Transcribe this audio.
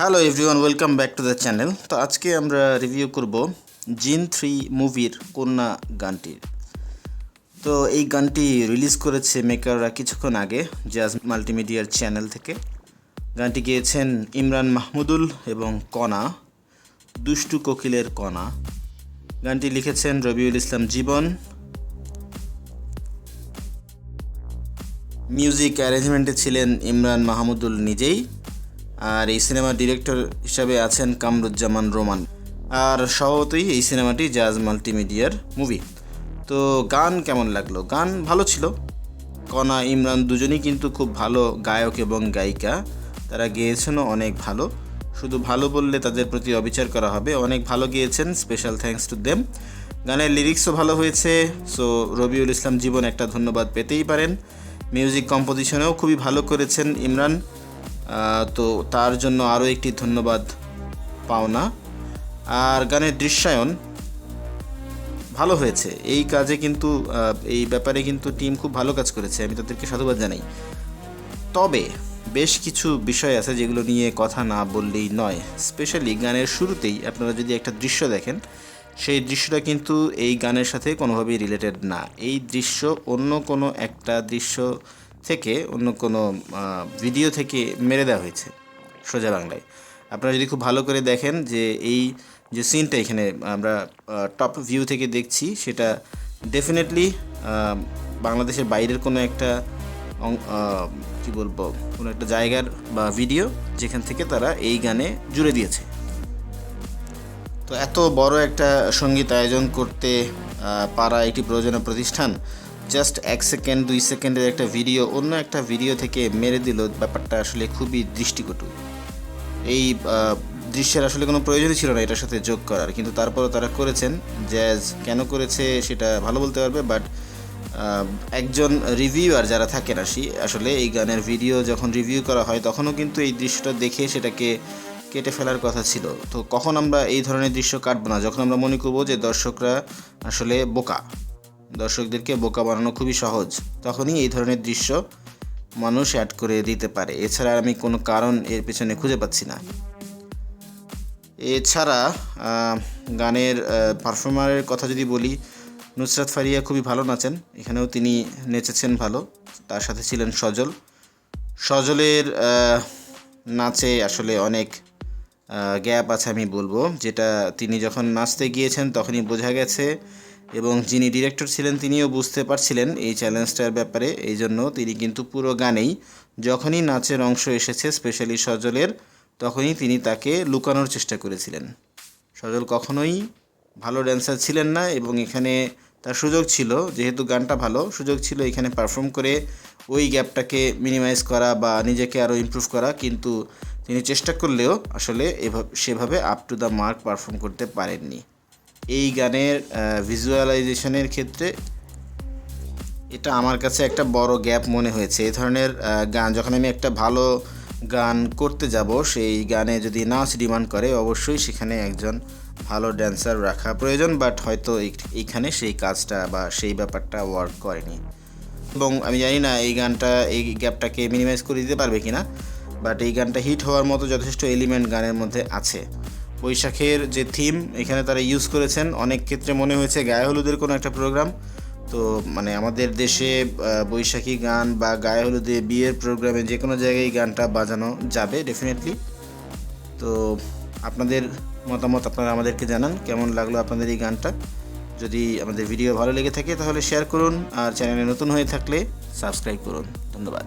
Hello everyone, welcome back to the channel. তো আজকে আমরা রিভিউ করব জিন 3 মুভির কন্যা গানটির। তো এই গানটি রিলিজ করেছে মেকাররা কিছুক্ষণ আগে জাজ মাল্টিমিডিয়ার চ্যানেল থেকে। গানটি গেয়েছেন ইমরান মাহমুদুল এবং কণা, দুষ্টু কোকিলের কণা। গানটি লিখেছেন রবিউল ইসলাম জীবন। মিউজিক অ্যারেঞ্জমেন্টে ছিলেন ইমরান মাহমুদুল নিজেই, আর এই সিনেমার ডিরেক্টর হিসাবে আছেন কামরুজ্জামান রোমান। আর স্বভাবতই এই সিনেমাটি জাজ মাল্টিমিডিয়ার মুভি। তো গান কেমন লাগলো? গান ভালো ছিল। কণা ইমরান দুজনেই কিন্তু খুব ভালো গায়ক এবং গায়িকা, তারা গেয়েছেনও অনেক ভালো। শুধু ভালো বললে তাদের প্রতি অবিচার করা হবে, অনেক ভালো গেয়েছেন, স্পেশাল থ্যাঙ্কস টু দেম। গানের লিরিক্সও ভালো হয়েছে, সো রবিউল ইসলাম জীবন একটা ধন্যবাদ পেতেই পারেন। মিউজিক কম্পোজিশনেও খুবই ভালো করেছেন ইমরান, তো তার জন্য আরও একটি ধন্যবাদ পাওনা। আর গানের দৃশ্যায়ন ভালো হয়েছে। এই কাজে কিন্তু এই ব্যাপারে কিন্তু টিম খুব ভালো কাজ করেছে, আমি তাদেরকে সাধুবাদ জানাই। তবে বেশ কিছু বিষয় আছে যেগুলো নিয়ে কথা না বললেই নয়। স্পেশালি গানের শুরুতেই আপনারা যদি একটা দৃশ্য দেখেন, সেই দৃশ্যটা কিন্তু এই গানের সাথে কোনোভাবেই রিলেটেড না। এই দৃশ্য অন্য কোনো একটা দৃশ্য থেকে, অন্য কোনো ভিডিও থেকে মেরে দেওয়া হয়েছে সোজা বাংলায়। আপনারা যদি খুব ভালো করে দেখেন যে এই যে সিনটা এখানে আমরা টপ ভিউ থেকে দেখছি, সেটা ডেফিনেটলি বাংলাদেশের বাইরের কোনো একটা কী বলবো, কোনো একটা জায়গার বা ভিডিও যেখান থেকে তারা এই গানে জুড়ে দিয়েছে। তো এত বড় একটা সঙ্গীত আয়োজন করতে পারা একটি প্রয়োজনীয় প্রতিষ্ঠান জাস্ট 1 সেকেন্ড 2 সেকেন্ডের একটা ভিডিও অন্য একটা ভিডিও থেকে মেরে দিল, ব্যাপারটা আসলে খুবই দৃষ্টিকটু। এই দৃশ্যের আসলে কোনো প্রয়োজনই ছিল না এটার সাথে যোগ করার, কিন্তু তারপরও তারা করেছেন। জ্যাজ কেন করেছে সেটা ভালো বলতে পারবে, বাট একজন রিভিউয়ার যারা থাকেন আসলে এই গানের ভিডিও যখন রিভিউ করা হয় তখনও কিন্তু এই দৃশ্যটা দেখে সেটাকে কেটে ফেলার কথা ছিল। তো কখন আমরা এই ধরনের দৃশ্য কাটবো না? যখন আমরা মনে করবো যে দর্শকরা আসলে বোকা, দর্শকদেরকে বোকা বানানো খুবই সহজ, তখনই এই ধরনের দৃশ্য মানুষ অ্যাড করে দিতে পারে। এছাড়া আমি কোনো কারণ এর পেছনে খুঁজে পাচ্ছি না। এছাড়া গানের পারফর্মারের কথা যদি বলি, নুসরাত ফারিয়া খুবই ভালো নাচেন, এখানেও তিনি নেচেছেন ভালো। তার সাথে ছিলেন সজলের নাচে আসলে অনেক গ্যাপ আছে আমি বলবো, যেটা তিনি যখন নাচতে গিয়েছেন তখনই বোঝা গেছে, এবং যিনি ডিরেক্টর ছিলেন তিনিও বুঝতে পারছিলেন এই চ্যালেঞ্জটার ব্যাপারে। এই জন্য তিনি কিন্তু পুরো গানেই যখনই নাচের অংশ এসেছে স্পেশালি সজলের, তখনই তিনি তাকে লুকানোর চেষ্টা করেছিলেন। সজল কখনোই ভালো ড্যান্সার ছিলেন না, এবং এখানে তার সুযোগ ছিল, যেহেতু গানটা ভালো, সুযোগ ছিল এখানে পারফর্ম করে ওই গ্যাপটাকে মিনিমাইজ করা বা নিজেকে আরও ইমপ্রুভ করা, কিন্তু তিনি চেষ্টা করলেও আসলে সেভাবে up to the mark perform করতে পারেননি। এই গানের ভিজুয়ালাইজেশনের ক্ষেত্রে এটা আমার কাছে একটা বড় গ্যাপ মনে হয়েছে। এই ধরনের গান যখন আমি একটা ভালো গান করতে যাব, সেই গানে যদি নাচ ডিমান্ড করে, অবশ্যই সেখানে একজন ভালো ড্যান্সার রাখা প্রয়োজন, বাট হয়তো এইখানে সেই কাজটা বা সেই ব্যাপারটা ওয়ার্ক করেনি। এবং আমি জানি না এই গানটা এই গ্যাপটাকে মিনিমাইজ করে দিতে পারবে কিনা, বাট এই গানটা হিট হওয়ার মতো যথেষ্ট এলিমেন্ট গানের মধ্যে আছে। বৈশাখের যে থিম এখানে তারা ইউজ করেছেন, অনেক ক্ষেত্রে মনে হয়েছে গায়ে হলুদের কোনো একটা প্রোগ্রাম। তো মানে আমাদের দেশে বৈশাখী গান বা গায়ে হলুদে বিয়ের প্রোগ্রামে যে কোনো জায়গায় এই গানটা বাজানো যাবে ডেফিনেটলি। তো আপনাদের মতামত আপনারা আমাদেরকে জানান, কেমন লাগলো আপনাদের এই গানটা। যদি আমাদের ভিডিও ভালো লেগে থাকে তাহলে শেয়ার করুন, আর চ্যানেলে নতুন হয়ে থাকলে সাবস্ক্রাইব করুন। ধন্যবাদ।